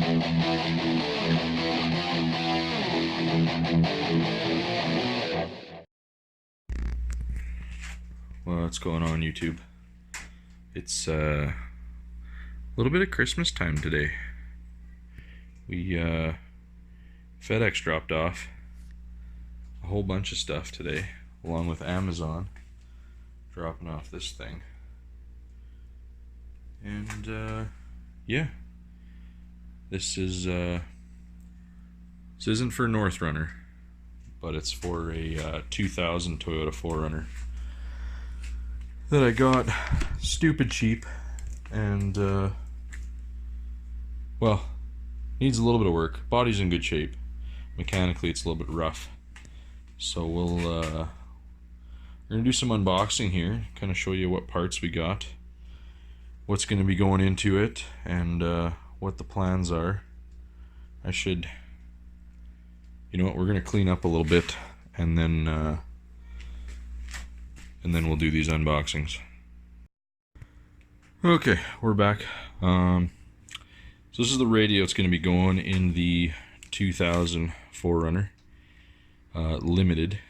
Well, what's going on, YouTube? It's a little bit of Christmas time today. We FedEx dropped off a whole bunch of stuff today, along with Amazon dropping off this thing. And yeah, this isn't for 4Runner, but it's for a 2000 Toyota 4Runner that I got stupid cheap, and well, needs a little bit of work. Body's in good shape. Mechanically it's a little bit rough. So we're gonna do some unboxing here, kind of show you what parts we got, what's gonna be going into it, and what the plans are. You know what, we're gonna clean up a little bit, and then we'll do these unboxings. Okay, we're back. So this is the radio. It's going to be going in the 2000 4Runner Limited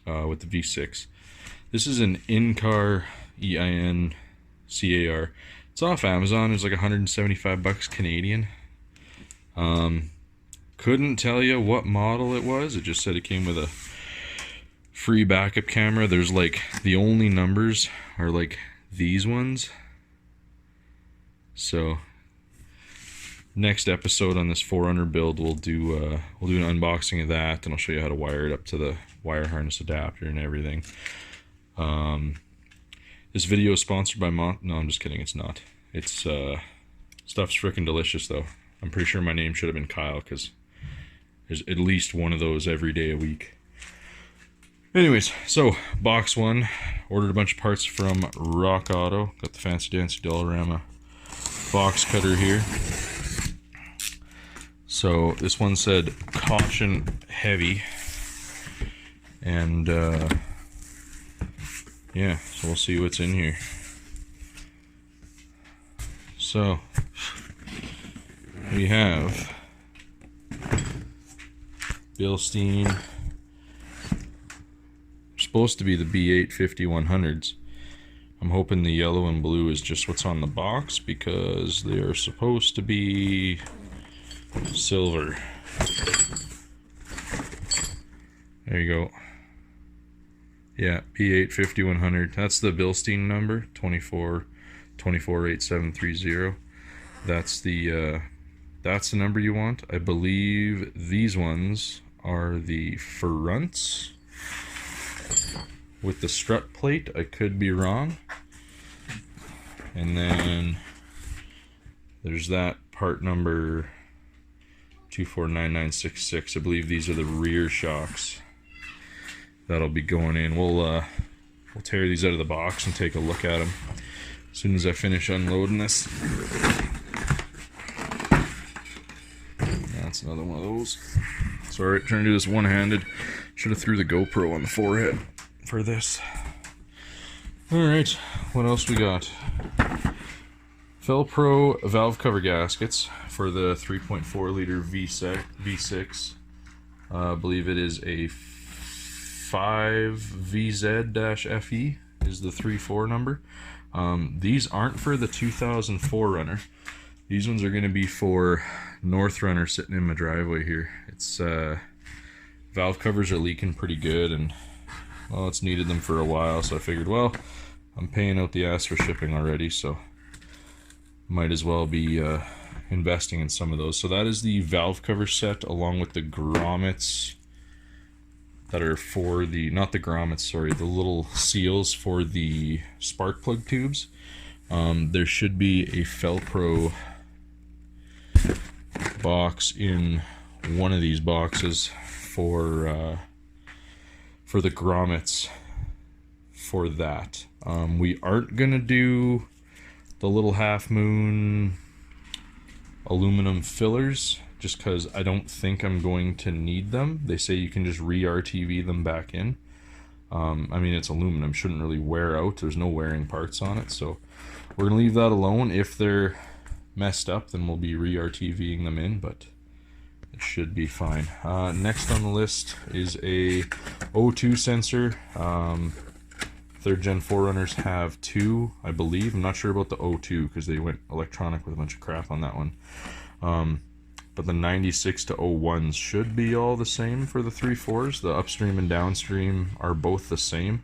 with the V6. This is an in-car EIN-CAR. It's off Amazon. It's like 175 bucks Canadian. Couldn't tell you what model it was. It just said it came with a free backup camera. There's like, the only numbers are like these ones. So next episode on this 4Runner build, we'll do an unboxing of that, and I'll show you how to wire it up to the wire harness adapter and everything. This video is sponsored by no, I'm just kidding, it's not. It's stuff's freaking delicious though. I'm pretty sure my name should have been Kyle, because there's at least one of those every day a week. Anyways, so box one, ordered a bunch of parts from Rock Auto. Got the fancy dancy Dollarama box cutter here. So this one said caution heavy, and yeah, so we'll see what's in here. So we have Bilstein. Supposed to be the B8 5100s. I'm hoping the yellow and blue is just what's on the box, because they are supposed to be silver. There you go. Yeah, B8 5100. That's the Bilstein number, 248730. That's the number you want. I believe these ones are the fronts with the strut plate. I could be wrong. And then there's that part number 249966. I believe these are the rear shocks that'll be going in. We'll tear these out of the box and take a look at them as soon as I finish unloading this. That's another one of those. Sorry, trying to do this one-handed. Should have threw the GoPro on the forehead for this. Alright, what else we got? Velcro valve cover gaskets for the 3.4 liter V6. I believe it is a 5VZ-FE is the 34 number. These aren't for the 2000 4Runner. These ones are going to be for 4Runner sitting in my driveway here. It's valve covers are leaking pretty good, and well, it's needed them for a while, so I figured, well, I'm paying out the ass for shipping already, so might as well be investing in some of those. So that is the valve cover set, along with the grommets that are for the, not the grommets, sorry, the little seals for the spark plug tubes. There should be a Velcro box in one of these boxes for the grommets for that. We aren't gonna do the little half moon aluminum fillers, just because I don't think I'm going to need them. They say you can just re-RTV them back in. I mean, it's aluminum, shouldn't really wear out. There's no wearing parts on it, so we're gonna leave that alone. If they're messed up, then we'll be re-RTVing them in, but it should be fine. Next on the list is a O2 sensor. 3rd Gen 4Runners have 2, I believe. I'm not sure about the O2 because they went electronic with a bunch of crap on that one. But the 96 to 01s should be all the same for the 3.4s. The upstream and downstream are both the same.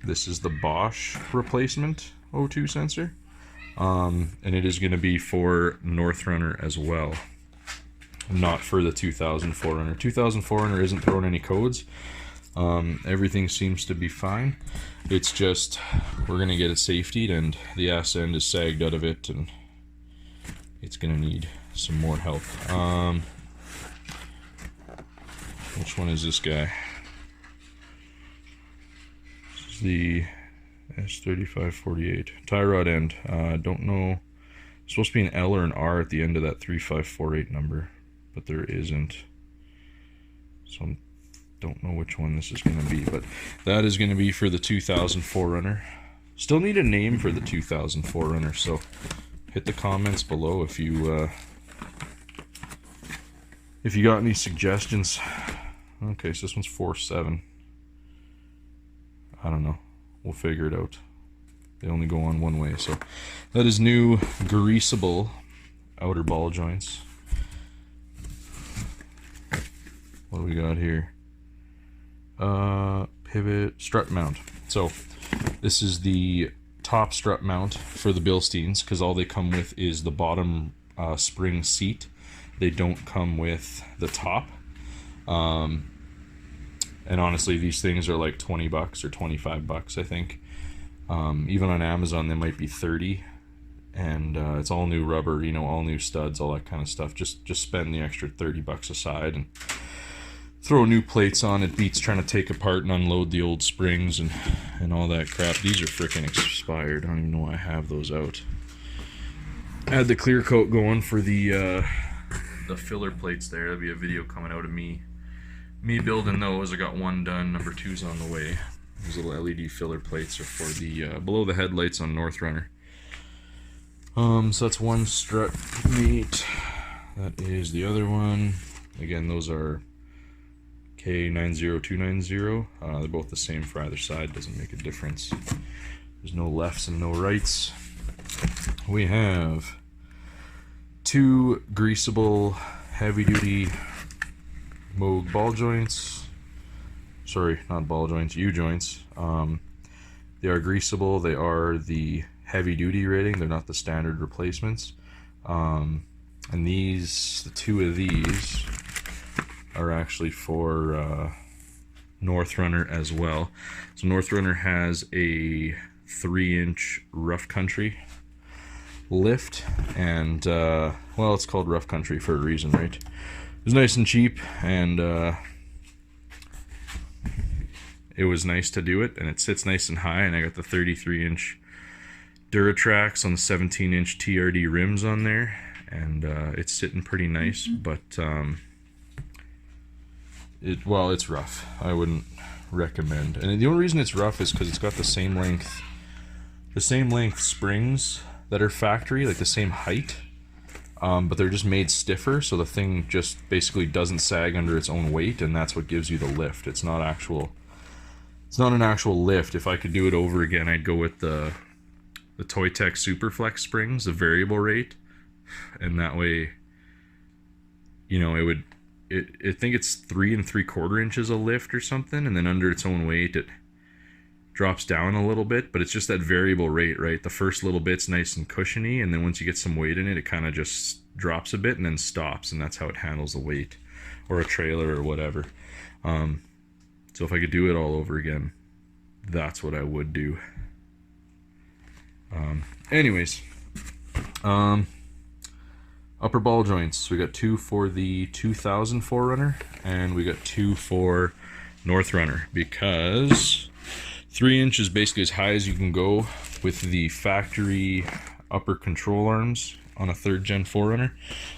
This is the Bosch replacement O2 sensor. And it is going to be for North Runner as well, not for the 2000 4Runner. 2000 4Runner isn't throwing any codes. Everything seems to be fine. It's just we're going to get it safetied, and the ass end is sagged out of it, and it's going to need some more help. Which one is this guy? This is the S3548 tie rod end. Don't know. It's supposed to be an L or an R at the end of that 3548 number, but there isn't. So I don't know which one this is going to be, but that is going to be for the 2000 4Runner. Still need a name for the 2000 4Runner, so hit the comments below if you got any suggestions. Okay, so this one's 4.7. I don't know. We'll figure it out. They only go on one way, so that is new greasable outer ball joints. What do we got here? Pivot strut mount. So this is the top strut mount for the Bilsteins, because all they come with is the bottom spring seat. They don't come with the top. And honestly, these things are like $20 or $25, I think. Even on Amazon, they might be 30. And it's all new rubber, you know, all new studs, all that kind of stuff. Just spend the extra $30 aside and throw new plates on. It beats trying to take apart and unload the old springs and all that crap. These are freaking expired. I don't even know why I have those out. I had the clear coat going for the filler plates there. There'll be a video coming out of me building those. I got one done. Number 2's on the way. These little LED filler plates are for the below the headlights on North Runner. So that's one strut meet. That is the other one. Again, those are K90290. They're both the same for either side. Doesn't make a difference. There's no lefts and no rights. We have 2 greasable heavy-duty Moog ball joints. Sorry, not ball joints, U-joints. They are greasable. They are the heavy-duty rating. They're not the standard replacements. And these, the 2 of these, are actually for North Runner as well. So North Runner has a 3-inch rough country lift, and well, it's called rough country for a reason, right? It was nice and cheap, and it was nice to do it, and it sits nice and high, and I got the 33-inch Duratrax on the 17-inch TRD rims on there, and it's sitting pretty nice, but it's rough. I wouldn't recommend. And the only reason it's rough is because it's got the same length springs that are factory, like the same height, but they're just made stiffer, so the thing just basically doesn't sag under its own weight, and that's what gives you the lift. It's not an actual lift. If I could do it over again, I'd go with the Toytech Superflex springs, the variable rate, and that way, you know, I think it's 3 3/4 inches a lift or something, and then under its own weight it drops down a little bit, but it's just that variable rate, right? The first little bit's nice and cushiony, and then once you get some weight in it, it kind of just drops a bit and then stops, and that's how it handles the weight, or a trailer or whatever. So if I could do it all over again, that's what I would do. Anyways, upper ball joints. We got 2 for the 2000 4Runner, and we got 2 for North Runner, because 3 inches basically as high as you can go with the factory upper control arms on a 3rd Gen 4Runner,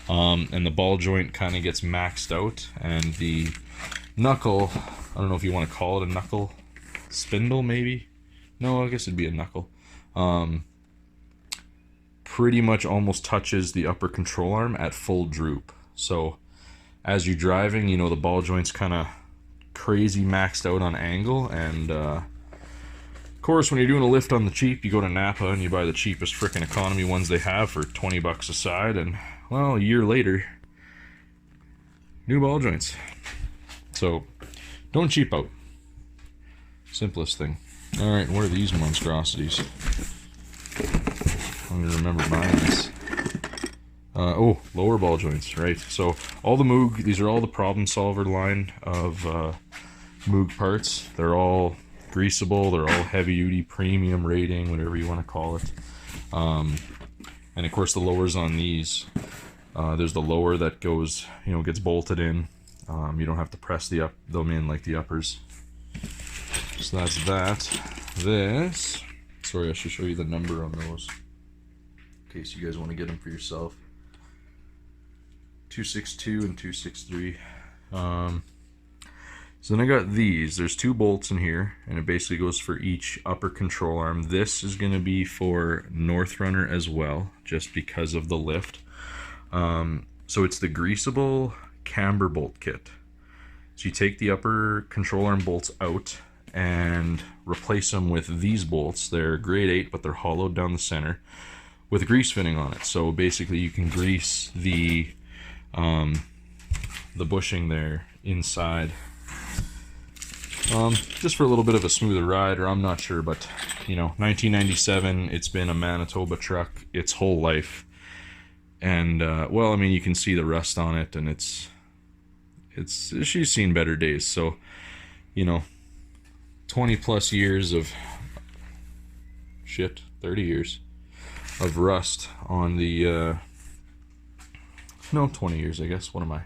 and the ball joint kind of gets maxed out, and the knuckle, I don't know if you want to call it a knuckle spindle, maybe. No, I guess it'd be a knuckle. pretty much almost touches the upper control arm at full droop. So as you're driving, you know, the ball joint's kind of crazy maxed out on angle, and of course when you're doing a lift on the cheap, you go to Napa and you buy the cheapest frickin' economy ones they have for 20 bucks a side, and well, a year later, new ball joints. So don't cheap out. Simplest thing. Alright, what are these monstrosities? I'm gonna remember buying this. Oh, lower ball joints, right. So all the Moog, these are all the Problem Solver line of Moog parts. They're all greasable, they're all heavy duty, premium rating, whatever you want to call it. And of course the lowers on these, there's the lower that goes, you know, gets bolted in. You don't have to press them in like the uppers. So that's that. This, sorry, I should show you the number on those in case you guys want to get them for yourself. 262 and 263. So then I got these. There's 2 bolts in here, and it basically goes for each upper control arm. This is going to be for 4Runner as well, just because of the lift. So it's the greasable camber bolt kit. So you take the upper control arm bolts out and replace them with these bolts. They're grade 8, but they're hollowed down the center with a grease fitting on it. So basically you can grease the bushing there inside, just for a little bit of a smoother ride, or I'm not sure, but you know, 1997, it's been a Manitoba truck its whole life, and well, I mean, you can see the rust on it, and she's seen better days. So, you know, 20 plus years of 30 years of rust on the no, 20 years, I guess. What am I?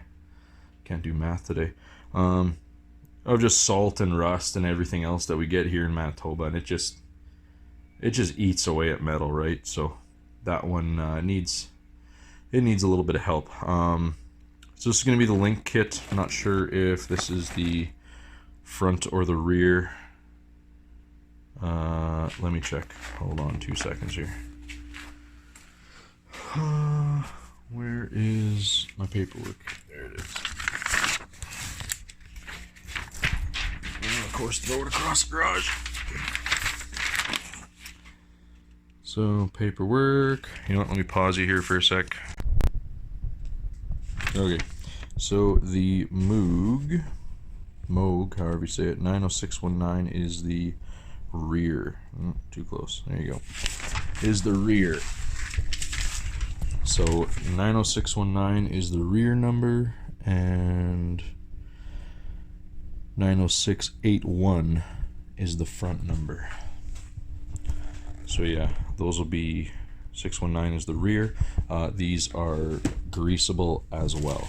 Can't do math today. Of just salt and rust and everything else that we get here in Manitoba, and it just eats away at metal, right? So that one needs a little bit of help. So this is going to be the link kit. I'm not sure if this is the front or the rear. Let me check. Hold on 2 seconds here. Where is my paperwork? There it is. And of course, throw it across the garage. So, paperwork. You know what? Let me pause you here for a sec. Okay. So, the Moog, however you say it, 90619 is the rear. Too close. There you go. Is the rear. So 90619 is the rear number, and 90681 is the front number. So yeah, those will be 619 is the rear. These are greasable as well.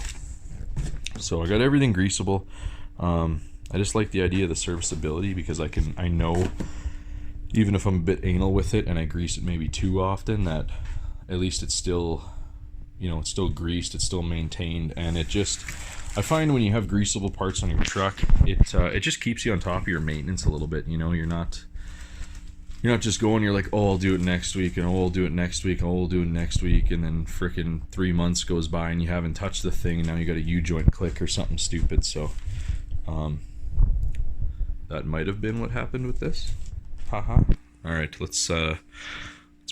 So I got everything greasable. I just like the idea of the serviceability, because I know even if I'm a bit anal with it and I grease it maybe too often, that at least it's still, you know, it's still greased, it's still maintained, and I find when you have greasable parts on your truck, it just keeps you on top of your maintenance a little bit. You know, you're not just going, you're like, oh, I'll do it next week, and oh, I'll do it next week, oh, I'll do it next week, and then frickin' 3 months goes by and you haven't touched the thing, and now you got a U-joint click or something stupid. So that might have been what happened with this. Haha. All right, let's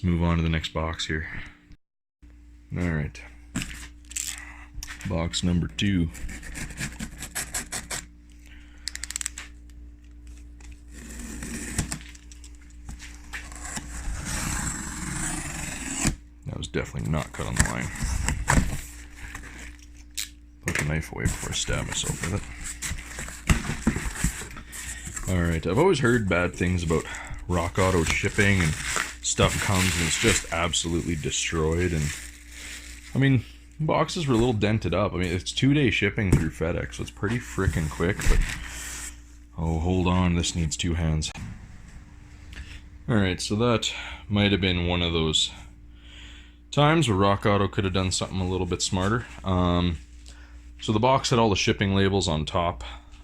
move on to the next box here. All right, box number 2. That was definitely not cut on the line. Put the knife away before I stab myself with it. All right, I've always heard bad things about Rock Auto shipping, and stuff comes and it's just absolutely destroyed. And I mean, boxes were a little dented up. I mean, it's 2-day shipping through FedEx, so it's pretty freaking quick, but oh, hold on, this needs 2 hands. Alright, so that might have been one of those times where Rock Auto could have done something a little bit smarter. So the box had all the shipping labels on top.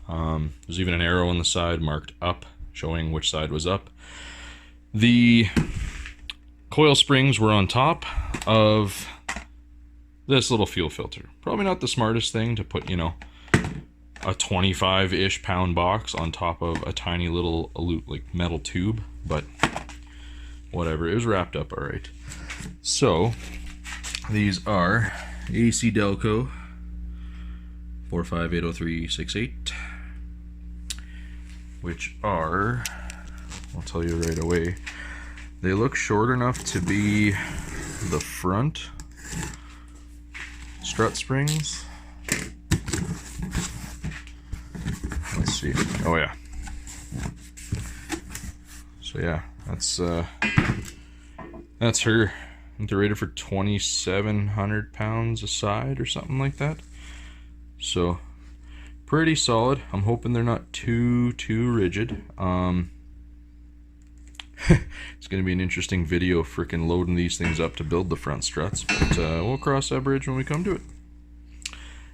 There's even an arrow on the side marked up, showing which side was up. The coil springs were on top of this little fuel filter. Probably not the smartest thing to put, you know, a 25-ish pound box on top of a tiny little like metal tube, but whatever, it was wrapped up all right. So these are AC Delco 4580368, which are, I'll tell you right away, they look short enough to be the front strut springs. Let's see. Oh yeah. So yeah, that's her. I think they're rated for 2,700 pounds a side or something like that. So pretty solid. I'm hoping they're not too rigid. It's going to be an interesting video freaking loading these things up to build the front struts, but we'll cross that bridge when we come to it.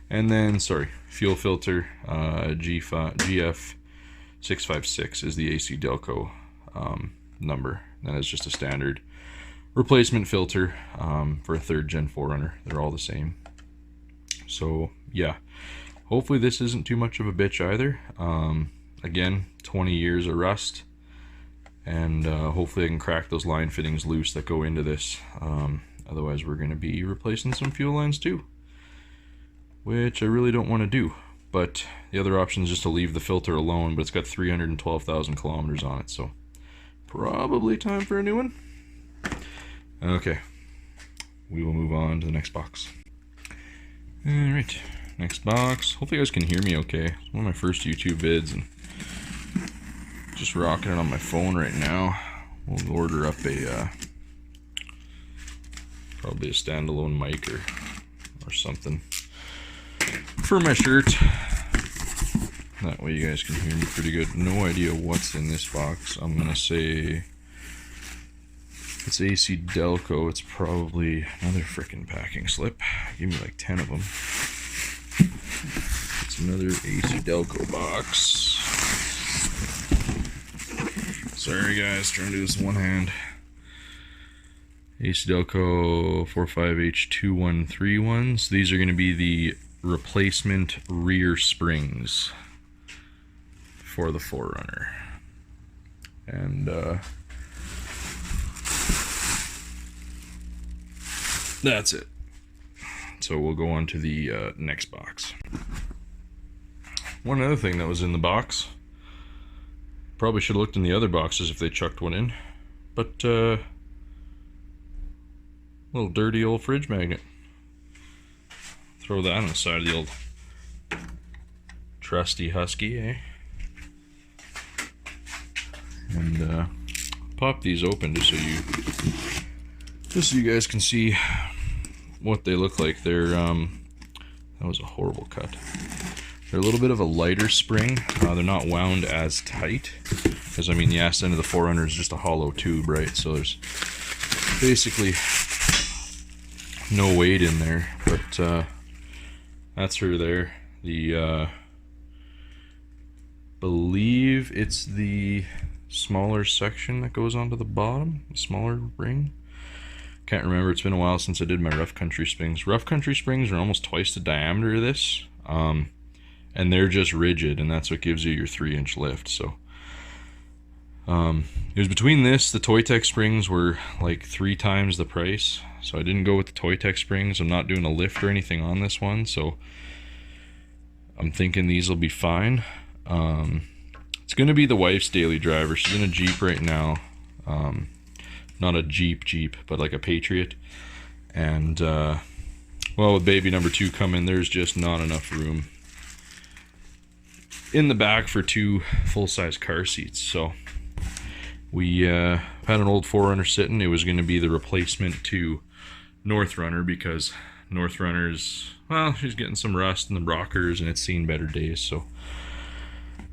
And then, sorry, fuel filter, GF656 is the AC Delco number. That is just a standard replacement filter for a 3rd gen 4Runner. They're all the same. So yeah, hopefully this isn't too much of a bitch either. Again, 20 years of rust, and hopefully I can crack those line fittings loose that go into this. Otherwise we're going to be replacing some fuel lines too, which I really don't want to do. But the other option is just to leave the filter alone, but it's got 312,000 kilometers on it, so probably time for a new one. Okay, we will move on to the next box. Alright, next box. Hopefully you guys can hear me okay. It's one of my first YouTube vids, and just rocking it on my phone right now. We'll order up a probably a standalone mic or something for my shirt. That way you guys can hear me pretty good. No idea what's in this box. I'm gonna say it's AC Delco. It's probably another frickin' packing slip. Give me like 10 of them. It's another AC Delco box. Sorry guys, trying to do this one hand. AC Delco 45H2131s. These are going to be the replacement rear springs for the 4Runner. And that's it. So we'll go on to the next box. One other thing that was in the box, probably should have looked in the other boxes if they chucked one in, but little dirty old fridge magnet. Throw that on the side of the old trusty Husky, eh? And pop these open just so you guys can see what they look like. They're that was a horrible cut. They're a little bit of a lighter spring. They're not wound as tight, because I mean the ass end of the 4Runner is just a hollow tube, right? So there's basically no weight in there. But that's her there. The believe it's the smaller section that goes onto the bottom, the smaller ring. Can't remember, it's been a while since I did my rough country springs. Rough country springs are almost twice the diameter of this, and they're just rigid, and that's what gives you your 3-inch lift. So it was between this, the Toy Tech springs were like 3 times the price, so I didn't go with the Toy Tech springs. I'm not doing a lift or anything on this one, so I'm thinking these will be fine. It's gonna be the wife's daily driver. She's in a Jeep right now. Not a Jeep, but like a Patriot. And well, with baby number 2 coming, there's just not enough room in the back for 2 full-size car seats. So we had an old 4Runner sitting. It was going to be the replacement to North Runner, because North Runner's, well, she's getting some rust in the rockers and it's seen better days. So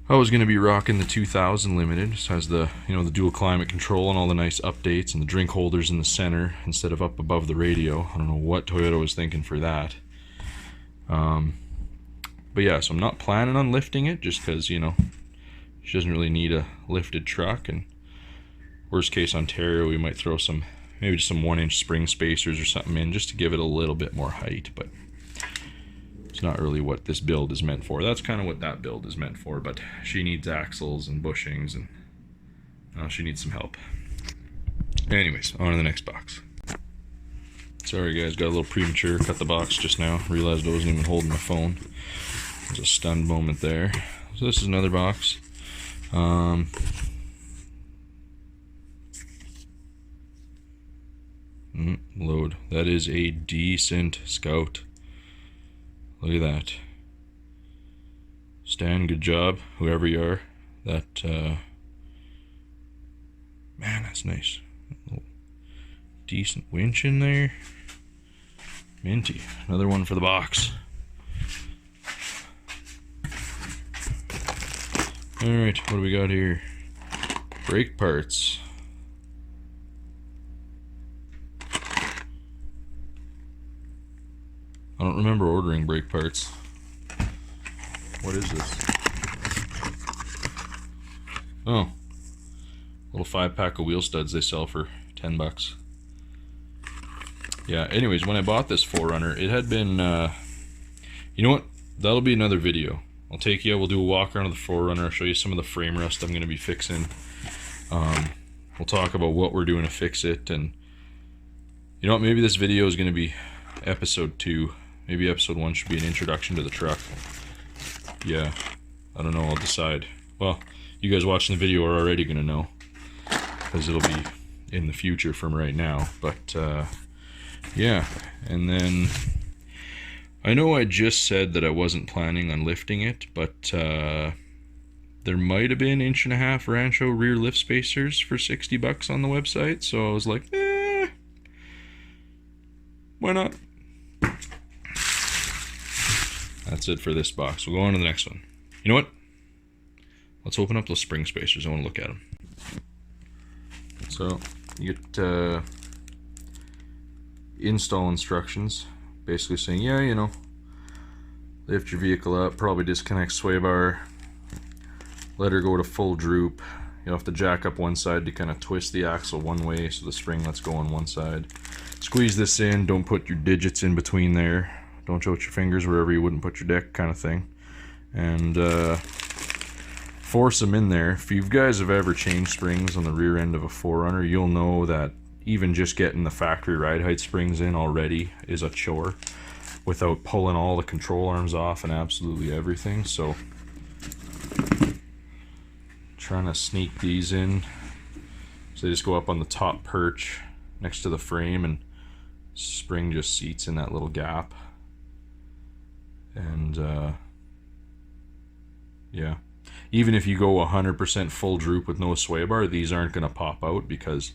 I was going to be rocking the 2000 Limited. It has the, you know, the dual climate control and all the nice updates and the drink holders in the center instead of up above the radio. I don't know what Toyota was thinking for that. But yeah, so I'm not planning on lifting it, just because, you know, she doesn't really need a lifted truck. And worst case Ontario, we might throw some maybe just some 1-inch spring spacers or something in, just to give it a little bit more height, but it's not really what this build is meant for. That's kind of what that build is meant for, but she needs axles and bushings, and she needs some help. Anyways, on to the next box. Sorry guys, got a little premature, cut the box just now, realized I wasn't even holding my phone. There's a stunned moment there. So this is another box. Load. That is a decent Scout. Look at that. Stan, good job, whoever you are. That, man, that's nice. Decent winch in there. Minty. Another one for the box. Alright, what do we got here? Brake parts. I don't remember ordering brake parts. What is this? Oh. Little 5-pack of wheel studs they sell for $10. Yeah, anyways, when I bought this 4Runner, it had been, you know what? That'll be another video. I'll take you, we'll do a walk around of the 4Runner, I'll show you some of the frame rust I'm going to be fixing. We'll talk about what we're doing to fix it, and you know what, maybe this video is going to be episode 2. Maybe episode 1 should be an introduction to the truck. Yeah, I don't know, I'll decide. Well, you guys watching the video are already going to know, because it'll be in the future from right now. But, yeah, and then I know I just said that I wasn't planning on lifting it, but there might have been 1.5-inch Rancho rear lift spacers for $60 on the website, so I was like, why not? That's it for this box. We'll go on to the next one. You know what? Let's open up those spring spacers. I want to look at them. So, you get install instructions. Basically saying, yeah, you know, lift your vehicle up, probably disconnect sway bar, let her go to full droop. You'll have to jack up one side to kind of twist the axle one way so the spring lets go on one side. Squeeze this in, don't put your digits in between there. Don't choke your fingers wherever you wouldn't put your dick, kind of thing. And force them in there. If you guys have ever changed springs on the rear end of a 4Runner, you'll know that even just getting the factory ride height springs in already is a chore without pulling all the control arms off and absolutely everything. So trying to sneak these in. So they just go up on the top perch next to the frame, and spring just seats in that little gap. And yeah, even if you go 100% full droop with no sway bar, these aren't going to pop out because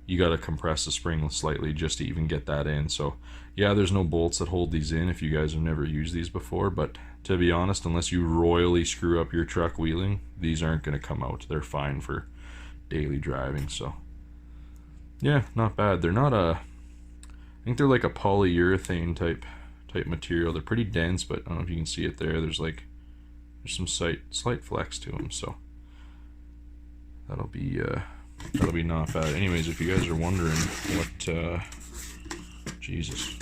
you got to compress the spring slightly just to even get that in. So yeah, there's no bolts that hold these in if you guys have never used these before, but to be honest, unless you royally screw up your truck wheeling, these aren't going to come out. They're fine for daily driving. So yeah, not bad. They're not a, I think they're like a polyurethane type material. They're pretty dense, but I don't know if you can see it there. There's some slight flex to them, so that'll be not bad. Anyways, if you guys are wondering what Jesus,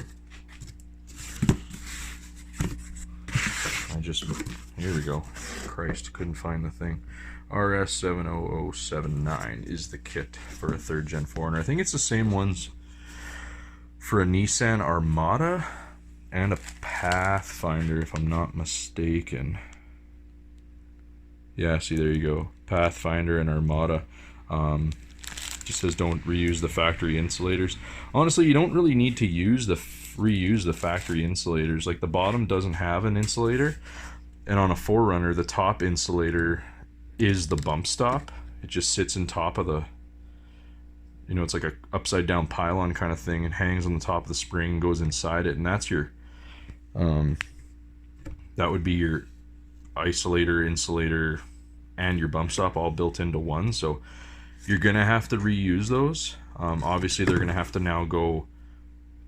here we go. Christ, couldn't find the thing. RS70079 is the kit for a 3rd gen 4Runner. I think it's the same ones for a Nissan Armada and a Pathfinder, if I'm not mistaken. Yeah, see, there you go. Pathfinder and Armada. Just says don't reuse the factory insulators. Honestly, you don't really need to reuse the factory insulators. Like, the bottom doesn't have an insulator, and on a 4Runner, the top insulator is the bump stop. It just sits in top of the, you know, it's like a upside down pylon kind of thing, and hangs on the top of the spring, goes inside it, and that's your that would be your isolator, insulator, and your bump stop all built into one. So you're gonna have to reuse those. Obviously they're gonna have to now go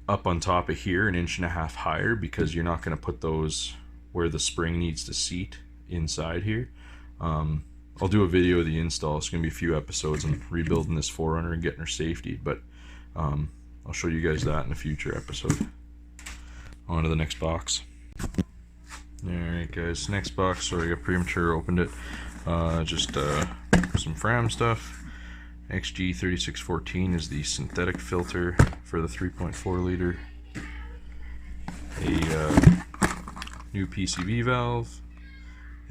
up on top of here 1.5 inches higher, because you're not gonna put those where the spring needs to seat inside here. I'll do a video of the install. It's gonna be a few episodes on rebuilding this 4Runner and getting her safety, but I'll show you guys that in a future episode. On to the next box. Alright guys, next box. Sorry I got premature, opened it. Just some Fram stuff. XG3614 is the synthetic filter for the 3.4 liter. A new PCV valve.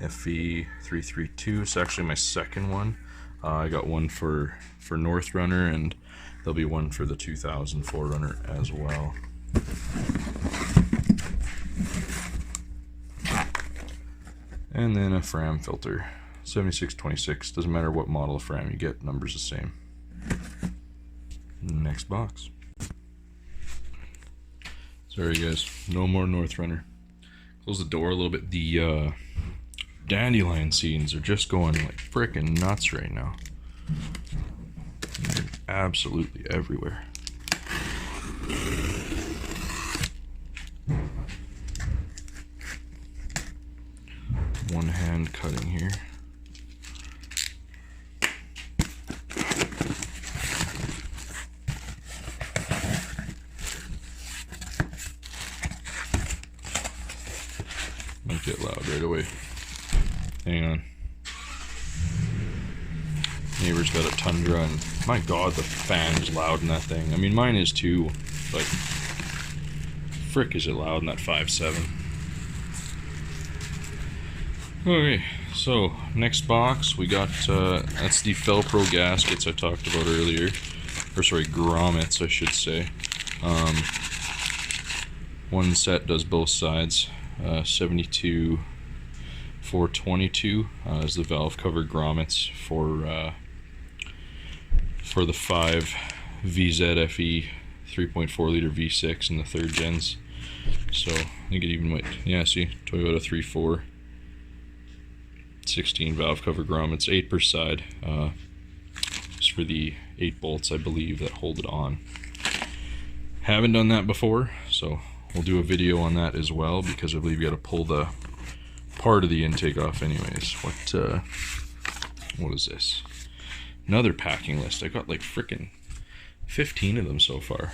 FV332. It's actually my second one. I got one for 4Runner, and there'll be one for the 2000 4Runner as well. And then a Fram filter, 7626. Doesn't matter what model of Fram you get, number's the same. Next box. Sorry guys, no more 4Runner. Close the door a little bit. The dandelion seeds are just going like frickin' nuts right now. They're absolutely everywhere. One hand cutting here. Might get loud right away. Hang on. Neighbor's got a Tundra, and my god, the fan's loud in that thing. I mean, mine is too, but frick is it loud in that 5.7. Okay, so next box we got, that's the Felpro gaskets I talked about earlier. Or sorry, grommets I should say. One set does both sides. 72 422 is the valve cover grommets for the 5 VZFE 3.4 liter V6 in the 3rd gens. So I think it even might, yeah, see, Toyota 3.4 16 valve cover grommets, 8 per side, just for the 8 bolts I believe that hold it on. Haven't done that before, so we'll do a video on that as well, because I believe you got to pull the part of the intake off anyways. What is this? Another packing list. I got like frickin' 15 of them so far.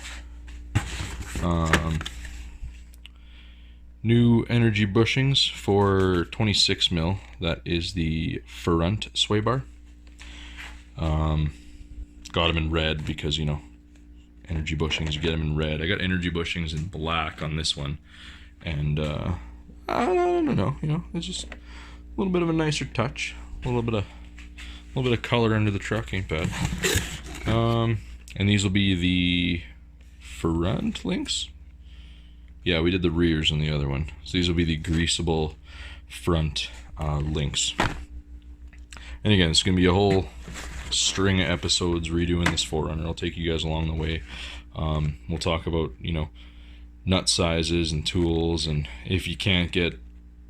New energy bushings for 26 mil. That is the front sway bar. Got them in red because, you know, energy bushings, you get them in red. I got energy bushings in black on this one, and I don't know, you know, it's just a little bit of a nicer touch, a little bit of color under the truck, ain't bad. And these will be the front links. Yeah, we did the rears on the other one, so these will be the greasable front links. And again, it's gonna be a whole string of episodes redoing this 4Runner. I'll take you guys along the way. We'll talk about, you know, nut sizes and tools, and if you can't get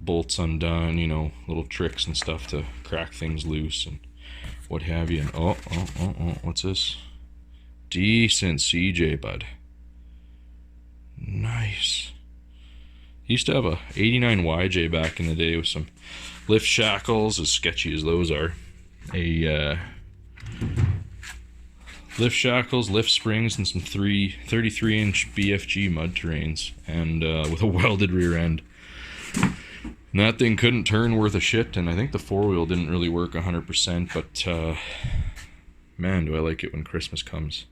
bolts undone, you know, little tricks and stuff to crack things loose and what have you. And oh, what's this? Decent CJ, bud. Nice. Used to have a 89 YJ back in the day with some lift shackles, as sketchy as those are. Lift shackles, lift springs, and some 33-inch BFG mud terrains, and with a welded rear end. And that thing couldn't turn worth a shit, and I think the 4-wheel didn't really work 100%, but man, do I like it when Christmas comes.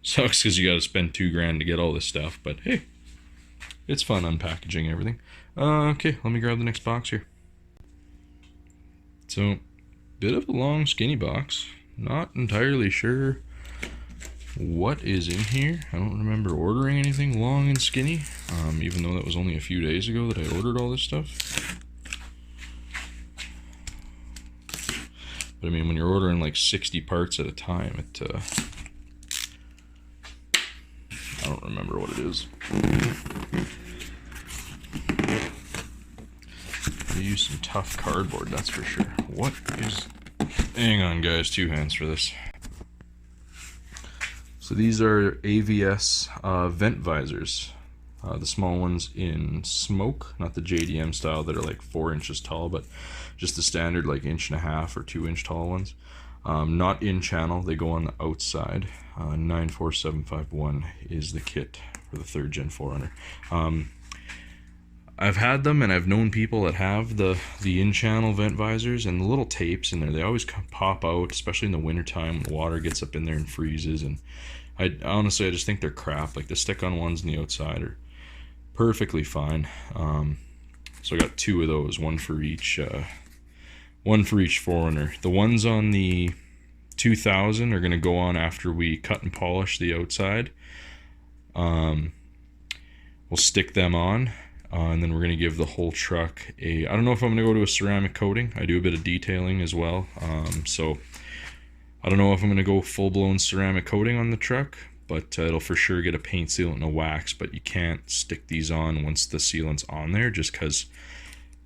Sucks because you gotta spend $2,000 to get all this stuff, but hey, it's fun unpackaging everything. Okay, let me grab the next box here. So, bit of a long, skinny box. Not entirely sure what is in here. I don't remember ordering anything long and skinny, even though that was only a few days ago that I ordered all this stuff. But I mean, when you're ordering like 60 parts at a time, I don't remember what it is. They use some tough cardboard, that's for sure. What is... Hang on guys, 2 hands for this. So these are AVS vent visors. The small ones in smoke, not the JDM style that are like 4 inches tall, but just the standard like 1.5 or 2 inch tall ones. Not in channel, they go on the outside. 94751 is the kit for the 3rd gen 4Runner. I've had them, and I've known people that have the in-channel vent visors, and the little tapes in there, they always pop out, especially in the wintertime when the water gets up in there and freezes. And I honestly, I just think they're crap. Like the stick-on ones on the outside are perfectly fine. So I got 2 of those, one for each 4Runner. The ones on the 2000 are going to go on after we cut and polish the outside. We'll stick them on. And then we're going to give the whole truck I don't know if I'm going to go to a ceramic coating. I do a bit of detailing as well. So I don't know if I'm going to go full-blown ceramic coating on the truck, but it'll for sure get a paint sealant and a wax. But you can't stick these on once the sealant's on there, just because,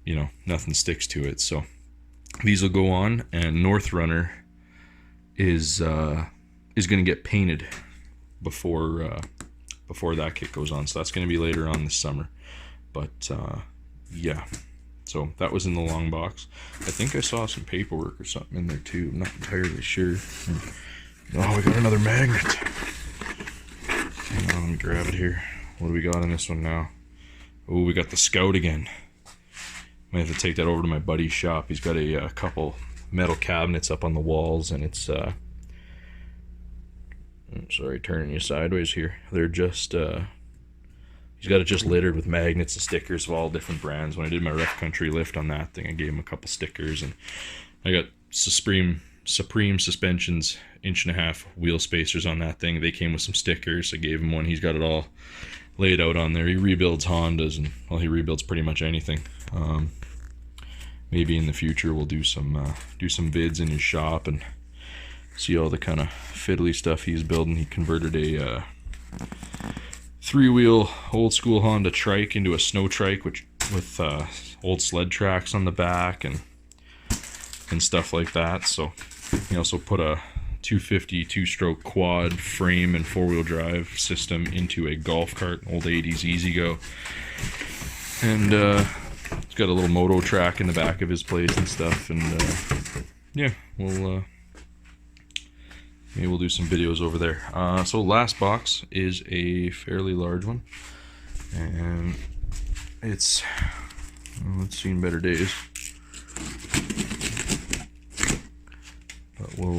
you know, nothing sticks to it. So these will go on, and 4Runner is going to get painted before that kit goes on. So that's going to be later on this summer. But yeah, so that was in the long box. I think I saw some paperwork or something in there too. I'm not entirely sure. Oh, we got another magnet. Hang on, let me grab it here. What do we got in this one now? Oh, we got the Scout again. Might have to take that over to my buddy's shop. He's got a couple metal cabinets up on the walls, and it's I'm sorry, turning you sideways here. They're just he's got it just littered with magnets and stickers of all different brands. When I did my rough country lift on that thing, I gave him a couple stickers, and I got Supreme Suspensions 1.5" wheel spacers on that thing. They came with some stickers. I gave him one. He's got it all laid out on there. He rebuilds Hondas, and well, he rebuilds pretty much anything. Maybe in the future we'll do some vids in his shop and see all the kind of fiddly stuff he's building. He converted a 3-wheel old school Honda trike into a snow trike, with old sled tracks on the back and stuff like that. So he also put a 250 2-stroke quad frame and 4-wheel drive system into a golf cart, an old 80s E-Z-Go, and he's got a little moto track in the back of his place and stuff. And yeah, maybe we'll do some videos over there. So last box is a fairly large one, and it's seen better days, but we'll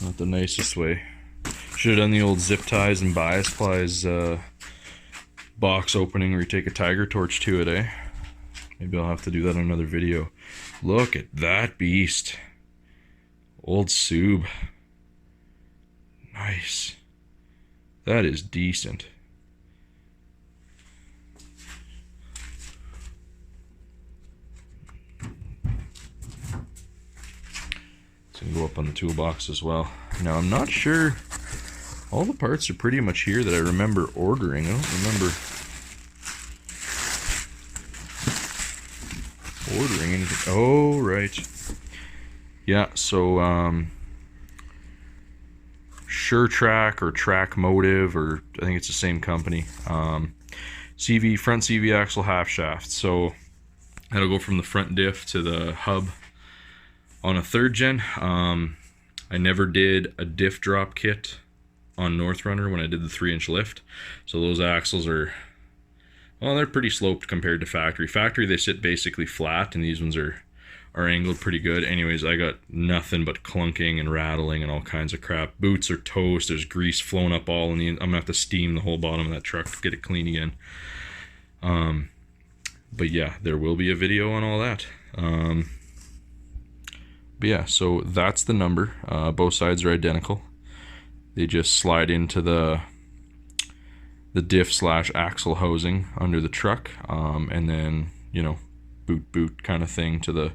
not the nicest way. Should have done the old zip ties and bias plies box opening where you take a tiger torch to it, eh? Maybe I'll have to do that in another video. Look at that beast. Old Sub. Nice. That is decent. It's going to go up on the toolbox as well. Now, I'm not sure. All the parts are pretty much here that I remember ordering. I don't remember ordering anything. Oh, right. Yeah, so SureTrack or Track Motive, or I think it's the same company. Front CV axle half shaft. So that'll go from the front diff to the hub on a 3rd gen. I never did a diff drop kit on 4Runner when I did the 3-inch lift. So those axles are, well, they're pretty sloped compared to factory. Factory, they sit basically flat, and these ones are angled pretty good. Anyways, I got nothing but clunking and rattling and all kinds of crap. Boots are toast. There's grease flowing up all in the... I'm gonna have to steam the whole bottom of that truck to get it clean again. But yeah, there will be a video on all that. But yeah, so that's the number. Both sides are identical. They just slide into the diff / axle housing under the truck, and then, you know, boot kind of thing to the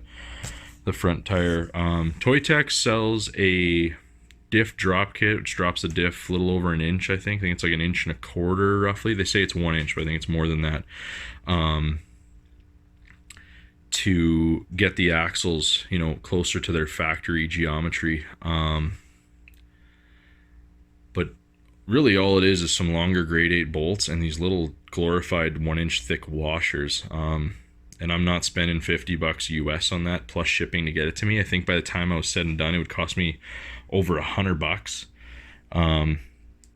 front tire. Toytex sells a diff drop kit, which drops the diff a little over 1 inch, I think. I think it's like 1.25 inches roughly. They say it's 1 inch, but I think it's more than that. To get the axles, you know, closer to their factory geometry. But really all it is some longer grade 8 bolts and these little glorified 1 inch thick washers. And and I'm not spending $50 US on that plus shipping to get it to me. I think by the time I was said and done, it would cost me over $100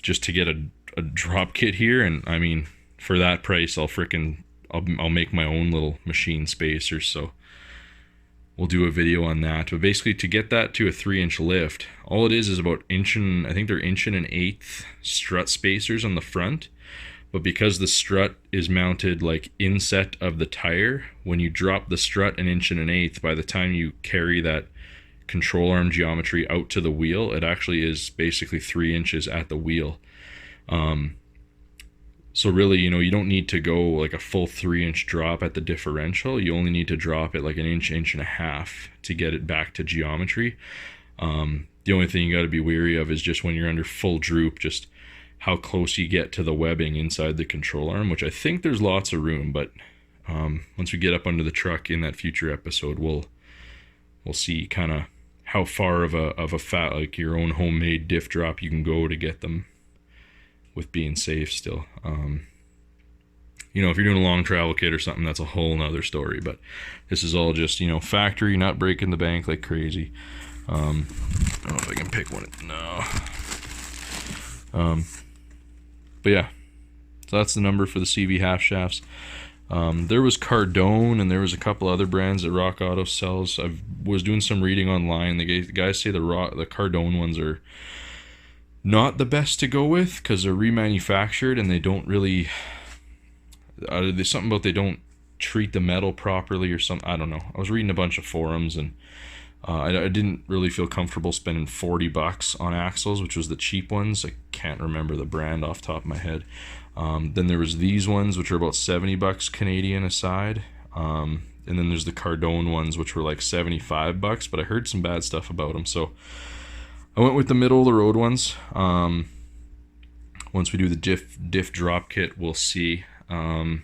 just to get a drop kit here. And I mean, for that price, I'll make my own little machine spacer. So we'll do a video on that. But basically, to get that to a 3-inch lift, all it is about I think they're 1.125" strut spacers on the front. But because the strut is mounted like inset of the tire, when you drop the strut 1.125", by the time you carry that control arm geometry out to the wheel, it actually is basically 3 inches at the wheel. So really, you don't need to go like a full 3-inch drop at the differential. You only need to drop it like 1 inch, 1.5 inches to get it back to geometry. The only thing you got to be wary of is just when you're under full droop, just how close you get to the webbing inside the control arm, which I think there's lots of room. But once we get up under the truck in that future episode, we'll see kind of how far of a fat, like your own homemade diff drop you can go to get them with being safe still. If you're doing a long travel kit or something, that's a whole nother story. But this is all just, factory, not breaking the bank like crazy. I don't know if I can pick one. No. But yeah, so that's the number for the CV half shafts. There was Cardone, and there was a couple other brands that Rock Auto sells. I was doing some reading online. The guys say the Cardone ones are not the best to go with because they're remanufactured and they don't really. There's something about they don't treat the metal properly or something. I don't know. I was reading a bunch of forums, and I didn't really feel comfortable spending $40 on axles, which was the cheap ones. I can't remember the brand off the top of my head. Then there was these ones, which are about $70 Canadian a side. And then there's the Cardone ones, which were like $75, but I heard some bad stuff about them. So I went with the middle of the road ones. Once we do the diff drop kit, we'll see. Yeah,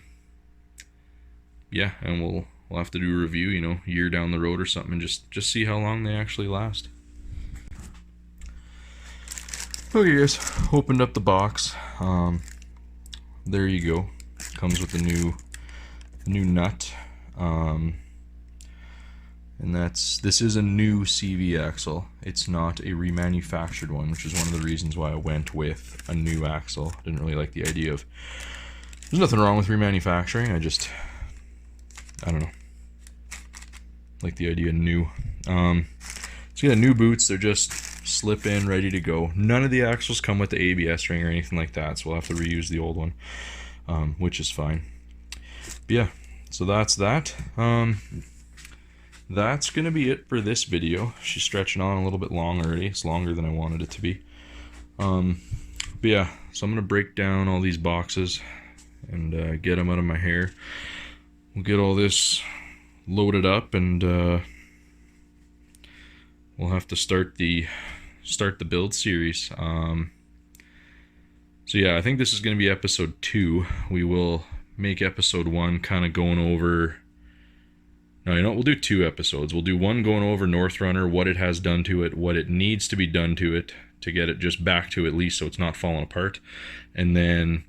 and we'll have to do a review, year down the road or something, and just see how long they actually last. Okay guys, opened up the box. There you go. Comes with the new nut. And this is a new CV axle. It's not a remanufactured one, which is one of the reasons why I went with a new axle. Didn't really like the idea of. There's nothing wrong with remanufacturing. I don't know. Like the idea of new. So yeah, new boots. They're just slip in, ready to go. None of the axles come with the ABS ring or anything like that, so we'll have to reuse the old one, which is fine. But yeah, so that's that. That's gonna be it for this video. She's stretching on a little bit long already. It's longer than I wanted it to be. But yeah, so I'm gonna break down all these boxes and get them out of my hair. We'll get all this loaded up, and we'll have to start the build series. So yeah, I think this is going to be episode 2. We will make episode 1 kind of going over. No, we'll do 2 episodes. We'll do one going over North Runner, what it has done to it, what it needs to be done to it to get it just back to at least so it's not falling apart, and then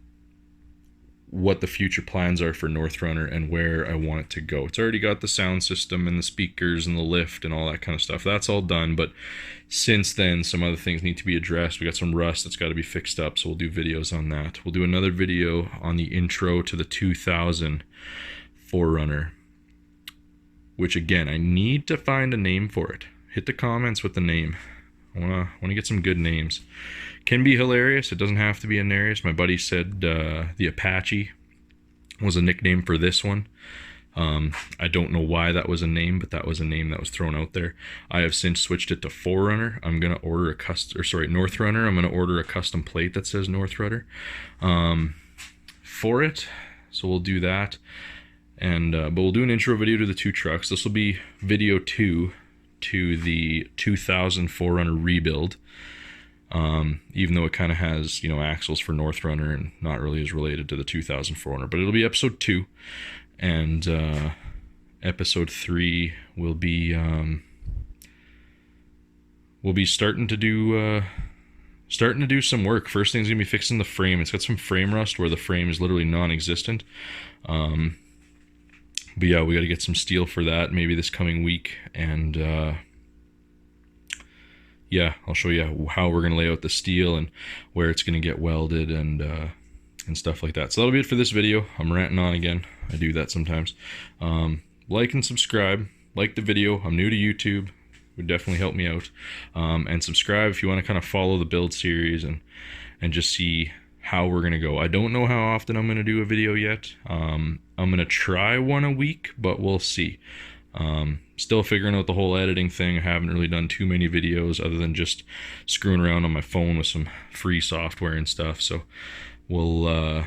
what the future plans are for North Runner and where I want it to go. It's already got the sound system and the speakers and the lift and all that kind of stuff. That's all done, but since then some other things need to be addressed. We got some rust that's got to be fixed up, so we'll do videos on that. We'll do another video on the intro to the 2000 4Runner, which again, I need to find a name for it. Hit the comments with the name. I wanna get some good names. Can be hilarious. It doesn't have to be hilarious. My buddy said the Apache was a nickname for this one. I don't know why that was a name, but that was a name that was thrown out there. I have since switched it to 4Runner. I'm gonna order North Runner. I'm gonna order a custom plate that says North Runner for it. So we'll do that, and but we'll do an intro video to the 2 trucks. This will be video 2 to the 2000 4Runner rebuild. Even though it kind of has, axles for North Runner and not really is related to the 2000 4Runner, but it'll be episode 2, and episode 3 will be starting to do some work. First thing's gonna be fixing the frame. It's got some frame rust where the frame is literally non-existent. But yeah, we got to get some steel for that maybe this coming week, and yeah, I'll show you how we're gonna lay out the steel and where it's gonna get welded and stuff like that. So that'll be it for this video. I'm ranting on again. I do that sometimes. Like and subscribe. Like the video. I'm new to YouTube. Would definitely help me out. And subscribe if you want to kind of follow the build series and just see how we're gonna go. I don't know how often I'm gonna do a video yet. I'm gonna try one a week, but we'll see. Still figuring out the whole editing thing. I haven't really done too many videos other than just screwing around on my phone with some free software and stuff. So we're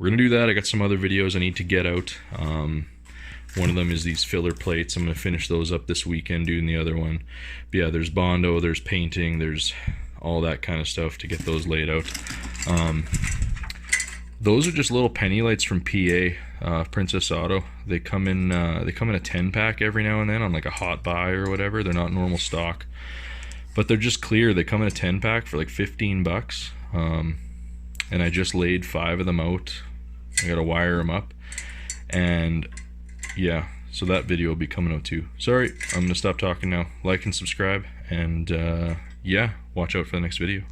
gonna do that. I got some other videos I need to get out. One of them is these filler plates. I'm gonna finish those up this weekend doing the other one. But yeah, there's Bondo, there's painting, there's all that kind of stuff to get those laid out. Those are just little penny lights from PA, Princess Auto. They come in a 10-pack every now and then on like a hot buy or whatever. They're not normal stock, but they're just clear. They come in a 10-pack for like 15 bucks. And I just laid 5 of them out. I gotta wire them up, and yeah, so that video will be coming out too. Sorry, I'm gonna stop talking now. Like and subscribe, and yeah, watch out for the next video.